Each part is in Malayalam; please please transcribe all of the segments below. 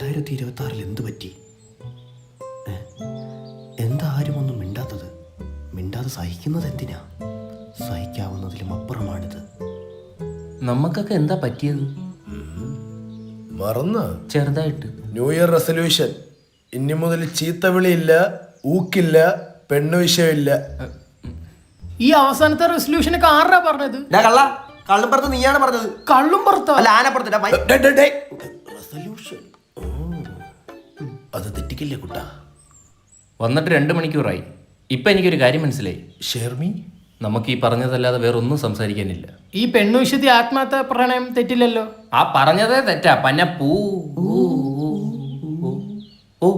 2026 എന്തു പറ്റി? എന്താ ആരും ഒന്നും മിണ്ടാത്തത്? മിണ്ടാതെ സഹിക്കുന്നത് എന്തിനാ? സഹിക്കാവുന്നതിലും അപ്പുറമാണിത്. നമുക്കൊക്കെ എന്താ പറ്റിയത്? മറന്ന ചെറുതായിട്ട്. ന്യൂ ഇയർ റെസൊല്യൂഷൻ, ഇനി മുതൽ ചീത്തവിളിയില്ല, ഊക്കില്ല, പെണ്ണു വിഷയമില്ല. ഈ അവസാനത്തെ റെസൊല്യൂഷനൊക്കെ ആരാ പറഞ്ഞത്? കള്ളും പുറത്ത് നീയാണ് പറഞ്ഞത്. കള്ളും പുറത്തോ? അല്ല, ആനപ്പുറത്ത്. റെസൊല്യൂഷൻ അത് തെറ്റിക്കില്ലേ കുട്ടാ? വന്നിട്ട് 2 മണിക്കൂറായി. ഇപ്പം എനിക്കൊരു കാര്യം മനസ്സിലായി. ഷെർമി, നമുക്ക് ഈ പറഞ്ഞതല്ലാതെ വേറൊന്നും സംസാരിക്കാനില്ല. ഈ പെണ്ണു വിശുദ്ധി ആത്മാർത്ഥ പ്രണയം തെറ്റില്ലല്ലോ. ആ പറഞ്ഞതേ തെറ്റാ. പന്ന പൂ ഓ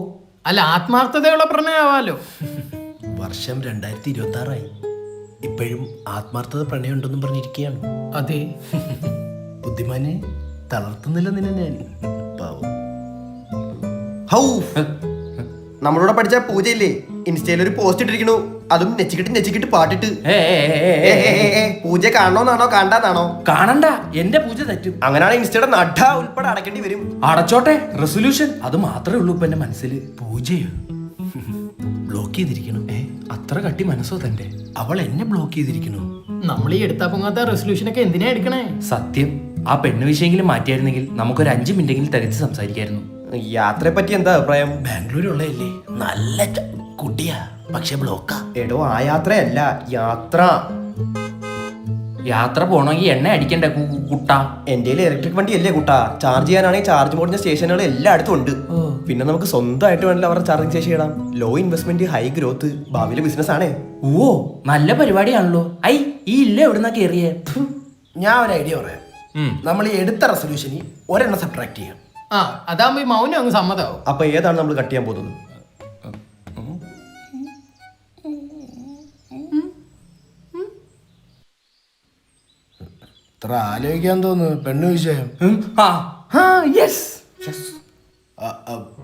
അല്ല, ആത്മാർത്ഥതയുള്ള പ്രണയമാവാലോ. വർഷം 2026 ഇപ്പോഴും ആത്മാർത്ഥത പ്രണയം ഉണ്ടെന്നും പറഞ്ഞിരിക്കുകയാണ്. അതെ, ബുദ്ധിമാനെ തളർത്തുന്നില്ല നിന്നെ ഞാൻ. പാവം. ഹൗ നമ്മളോട് പഠിച്ച പൂജയില്ലേ, ഇൻസ്റ്റയിൽ ഒരു പോസ്റ്റ് ഇട്ടിരിക്കണു. അതും നെച്ചിക്കിട്ട് പാട്ടിട്ട്. പൂജ കാണണോന്നാണോ കണ്ടാന്നാണോ? കാണണ്ട, എന്റെ പൂജ തെറ്റും. അങ്ങനെയാണ് ഇൻസ്റ്റയുടെ നട്ട ഉൾപ്പെടെ അടക്കേണ്ടി വരും. അടച്ചോട്ടെ. റെസൊല്യൂഷൻ അത് മാത്രമേ ഉള്ളൂ ഇപ്പൊ എന്റെ മനസ്സിൽ. പൂജയോ? ബ്ലോക്ക് ചെയ്തിരിക്കണം. അത്ര കട്ടി മനസ്സോ തന്റെ? അവൾ എന്നെ ബ്ലോക്ക് ചെയ്തിരിക്കണു. നമ്മൾ ഈ എടുത്താ പൊങ്ങാത്ത റെസൊല്യൂഷനൊക്കെ എന്തിനാ എടുക്കണേ? സത്യം, ആ പെണ്ണ് വിഷയെങ്കിലും മാറ്റിയായിരുന്നെങ്കിൽ നമുക്കൊരു 5 മിനിറ്റെങ്കിലും തികച്ച് സംസാരിക്കായിരുന്നു. യാത്രയെ പറ്റി എന്താ അഭിപ്രായം? ബാംഗ്ലൂരുള്ളതല്ലേ, നല്ല കുട്ടിയാ, പക്ഷെ ബ്ലോക്കാ. എടോ, ആ യാത്രയല്ല, യാത്ര. യാത്ര പോണെങ്കിൽ എണ്ണ അടിക്കണ്ട കുട്ടാ. എന്റെ ഇലക്ട്രിക് വണ്ടി അല്ലേ കുട്ടാ? ചാർജ് ചെയ്യാനാണെങ്കിൽ ചാർജ് പോടുന്ന സ്റ്റേഷനുകൾ എല്ലായിടത്തും ഉണ്ട്. പിന്നെ നമുക്ക് സ്വന്തമായിട്ട് വേണമല്ലോ അവരുടെ ചാർജിങ് സ്റ്റേഷൻ ഇടാം. ലോ ഇൻവെസ്റ്റ്മെന്റ്, ഹൈ ഗ്രോത്ത്, ഭാവിയിലെ ബിസിനസ് ആണേ. ഓ, നല്ല പരിപാടിയാണല്ലോ. ഈ ഇല്ല എവിടുന്നാ കേറിയേ? ഞാൻ ഒരു ഐഡിയ പറയാം. നമ്മൾ ഈ എടുത്ത റെസൊല്യൂഷന് ഒരെണ്ണം സബ്ട്രാക്ട് ചെയ്യാം. ആ, അതാകുമ്പോ ഈ മൗനം അങ്ങ് സമ്മതാവും. അപ്പൊ ഏതാണ് നമ്മൾ കട്ട് ചെയ്യാൻ പോകുന്നത്? ഇത്ര ആലോചിക്കാൻ തോന്നുന്നു. പെണ്ണു വിഷയം.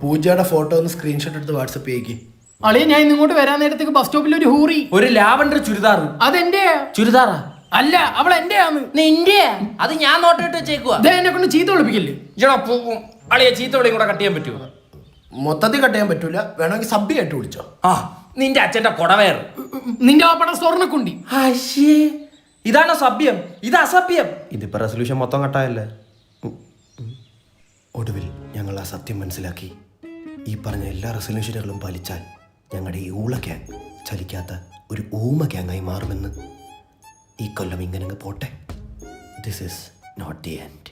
പൂജയുടെ ഫോട്ടോ ഒന്ന് സ്ക്രീൻഷോട്ട് എടുത്ത് വാട്സപ്പ് ചെയ്യിക്ക്. അളിയ, ഞാൻ ഇങ്ങോട്ട് വരാൻ നേരത്തേക്ക് ബസ് സ്റ്റോപ്പിൽ ഒരു ഹൂറി, ഒരു ലാവണ്ടർ ചുരിദാർ. അതെന്റെയാ. ചുരിദാറാ? അല്ല, അവൾ എന്റെയാന്ന്. നിന്റെ? അത് ഞാൻ നോട്ടിട്ട് വെച്ചേക്കുവാ. എന്നെ കൊണ്ട് ചീത്ത വിളിപ്പിക്കില്ലേ? അളിയ, ചീത്തോടെയും കൂടെ കട്ട് ചെയ്യാൻ പറ്റുമോ? മൊത്തത്തിൽ കട്ട് ചെയ്യാൻ പറ്റൂല, വേണമെങ്കിൽ സബ് ആയിട്ട് വിളിച്ചോ. ആ, നിന്റെ അച്ഛന്റെ കൊടവേർ. നിന്റെ ആ പടം സ്വർണ്ണക്കുണ്ടി. ഇതാണോ സഭ്യം? ഇത് അസഭ്യം. ഇതിപ്പോ റെസൊല്യൂഷൻ മൊത്തം കട്ടായല്ലേ. ഒടുവിൽ ഞങ്ങൾ ആ സത്യം മനസ്സിലാക്കി. ഈ പറഞ്ഞ എല്ലാ റെസൊല്യൂഷനുകളും പാലിച്ചാൽ ഞങ്ങളുടെ ഈ ഊള ഗ്യാങ് ചലിക്കാത്ത ഒരു ഊമ ഗ്യാങ്ങായി മാറുമെന്ന്. ഈ കൊല്ലം ഇങ്ങനെ പോട്ടെ. This is not the end.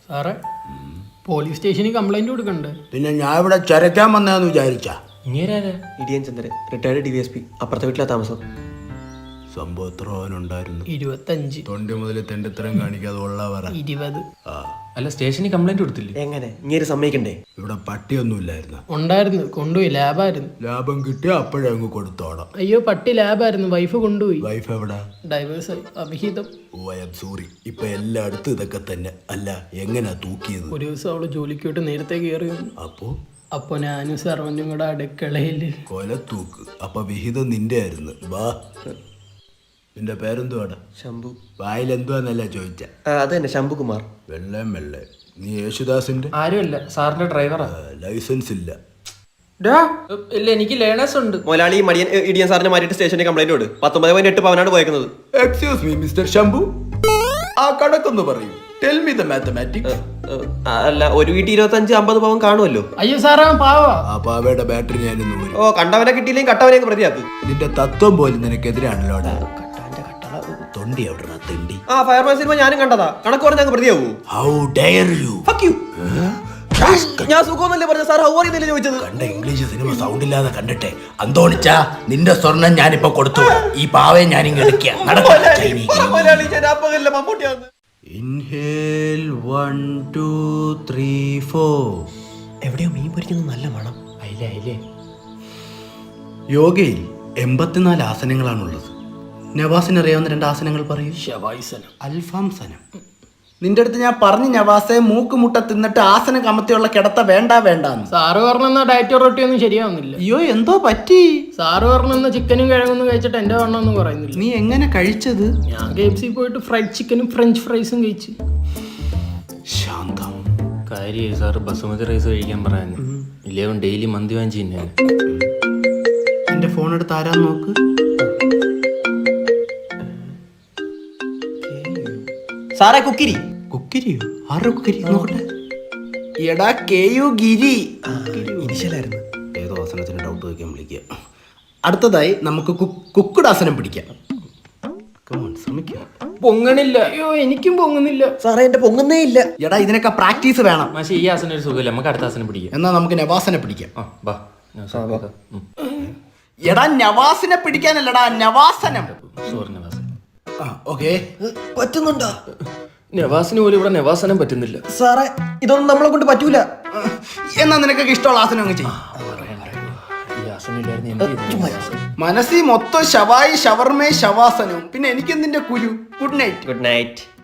സാറേ, പോലീസ് സ്റ്റേഷനിൽ കംപ്ലൈന്റ് കൊടുക്കണ്ടേ? പിന്നെ ഞാൻ ഇവിടെ ചരക്കാൻ വന്നതെന്ന് വിചാരിച്ചാ? ഇടിയൻ ചന്ദ്രൻ, റിട്ടയർഡ് DVSP. അപ്പുറത്തെ വീട്ടിലാ താമസം. സംഭവം എത്ര ഉണ്ടായിരുന്നു? 25. തൊണ്ടി മുതൽ തെണ്ടിത്തരം കാണിക്കാതെ ഉള്ള പറ. 20. അല്ല, സ്റ്റേഷനിൽ കംപ്ലൈന്റ് കൊടുത്തില്ലേ? എങ്ങനെ ഇങ്ങനെ സമ്മതിക്കണ്ടേ? ഇവിടെ പട്ടിയൊന്നുമില്ലായിരുന്നു. ഉണ്ടായിരുന്നു, കൊണ്ടുപോയി. ലാബായിരുന്നു. ലാഭം കിട്ടിയ അപ്പോഴേ അങ്ങ് കൊടുത്തോടാം. അയ്യോ, പട്ടി ലാബായിരുന്നു. വൈഫ് കൊണ്ടുപോയി. വൈഫ് എവിടെ? ഡൈവേഴ്സായി. അഭിഹിതം. സോറി. ഇപ്പൊ എല്ലായിടത്തും ഇതൊക്കെ തന്നെ. അല്ല, എങ്ങനെയാ തൂക്കിയത്? ഒരു ദിവസം അവള് ജോലിക്കോട്ട് നേരത്തെ കയറി വന്നു. അപ്പൊ ഞാനും സർവന്റും കൂടെ അടുക്കളയില് കൊല തൂക്ക്. അപ്പൊ വിഹിതം നിന്റെ ആയിരുന്നു. ബാ, നിന്റെ പേരെന്തുവാടാ? ശംഭു. വായിലെന്തുവാന്നല്ല ചോദിച്ച? അത് തന്നെ, ശംഭുകുമാർ. വെള്ളേ. നീ യേശുദാസിന്റെ? ആരുമല്ല, സാറിന്റെ ഡ്രൈവറാ. ലൈസൻസ് ഇല്ല. ഇല്ല, എനിക്ക് ലേണേഴ്സ് ഉണ്ട്. മൊലാളി മടിയൻ ഇടിയൻ സാറിനെ മാറ്റിയിട്ട് സ്റ്റേഷനിൽ കംപ്ലൈന്റ് കൊടു. 19.8 പവനാണ് പോയേക്കുന്നത്. എക്സ്ക്യൂസ് മീ മിസ്റ്റർ ശംഭു, ആ കണക്കൊന്ന് പറയൂ. Tell me the mathematics. അല്ല, ഒരു വീട്ടിൽ 25-50 പവൻ കാണുമല്ലോ. അയ്യോ സാറാ, പാവാ. ആ പാവയുടെ ബാറ്ററി ഞാനിന്ന് പോയി. ഓ, കണ്ടവനെ കിട്ടിയില്ലെങ്കിൽ കട്ടവനെ പ്രതിയാക്ക്. നിന്റെ തത്വം പോലും നിനക്കെതിരാണല്ലോടാ. തൊണ്ടി എവിടെ തെണ്ടി? ആ ഫയർമാൻ സിനിമ ഞാനും കണ്ടതാ. കണക്ക് പറഞ്ഞാൽ പ്രതിയാവൂ? How dare you? ഞാൻ സുഖമൊന്നല്ലേ പറഞ്ഞ സാർ, ഹൗ അറിയുന്നില്ല ചോദിച്ചത്. കണ്ട ഇംഗ്ലീഷ് സിനിമ സൗണ്ട് ഇല്ലാതെ കണ്ടിട്ടെ. അന്തോണിച്ചാ, നിന്റെ സ്വർണം ഞാനിപ്പോ കൊടുത്തു. ഈ പാവയെ ഞാനിങ്ങ് എടുക്കാം. ഇൻഹേൽ 1 2 3 4. എവിടെയോ മീൻ പൊരിക്കുന്നത് നല്ല മണം. അയിലേ. യോഗയിൽ 84 ആസനങ്ങളാണുള്ളത്. നവാസിന് അറിയാവുന്ന 2 ആസനങ്ങൾ പറയൂ. ശവായിസനം. അൽഫാം സനം. നിന്റെ അടുത്ത് ഞാൻ പറഞ്ഞു നവാസെ മൂക്കുമുട്ട തിന്നിട്ട് ആസനം കമത്തിയുള്ള കിടത്ത വേണ്ട വേണ്ടാന്ന്. സാറ് പറഞ്ഞ ഡയറ്റ് റൊട്ടിയൊന്നും ശരിയാവുന്നില്ല. അയ്യോ എന്തോ പറ്റി? സാറ് പറഞ്ഞ ചിക്കനും കിഴങ്ങൊന്നും കഴിച്ചിട്ട് എന്റെ വണ്ണമൊന്നും കുറയുന്നില്ല. നീ എങ്ങനെ കഴിച്ചത്? ഞാൻ KFC പോയിട്ട് ഫ്രൈഡ് ചിക്കനും ഫ്രഞ്ച് ഫ്രൈസും കഴിച്ചു. ശാന്തം. കാര്യം സാറ് ബസുമതി റൈസ് കഴിക്കാൻ പറയാൻ ഇല്ലേ ഡെയിലി മന്തി വാങ്ങിച്ചു തിന്നാൻ. എന്റെ ഫോൺ എടുത്ത് ആരാന്ന് നോക്ക്. സാറേ കുക്കിരി. കുക്കിരിയോ? ആരുടെ കുക്കിരി? നോക്കട്ടെ. എടാ KU ഗിരി. ഇനിഷ്യലായിരുന്നു. ഏതോ ആസനത്തിന് ഡൗട്ട് വയ്ക്കാൻ വിളിക്കുക. അടുത്തതായി നമുക്ക് കുക്കുഡ് ആസനം പിടിക്കാം. ശ്രമിക്കാം. പൊങ്ങണില്ല. അയ്യോ എനിക്കും പൊങ്ങുന്നില്ല. സാറേ എന്റെ പൊങ്ങുന്നേ ഇല്ല. എടാ ഇതിനൊക്കെ പ്രാക്ടീസ് വേണം. പക്ഷേ ഈ ആസനം ഒരു സുഖമില്ല, നമുക്ക് അടുത്ത ആസനം പിടിക്കാം. എന്നാ നമുക്ക് നവാസനെ പിടിക്കാം. ആ ബാ. എടാ നവാസിനെ പിടിക്കാനല്ലടാ, നവാസനം. സോറി നവാസ്. ഓക്കെ. പറ്റുന്നുണ്ടോ? നവാസിന് പോലും ഇവിടെ നവാസനം പറ്റുന്നില്ല. സാറേ ഇതൊന്നും നമ്മളെ കൊണ്ട് പറ്റൂല. എന്നാ നിനക്കൊക്കെ ഇഷ്ടമുള്ള ആസനം അങ്ങ് ചെയ്യും. ഈ ആസനം ഇല്ലായിരുന്നു എന്ത് ചെയ്യുന്നു? മനസ്സിൽ മൊത്തം ശവായി ഷവർമേ ശവാസനവും. പിന്നെ എനിക്കെന്തിന്റെ കുരു. Good night. Good night.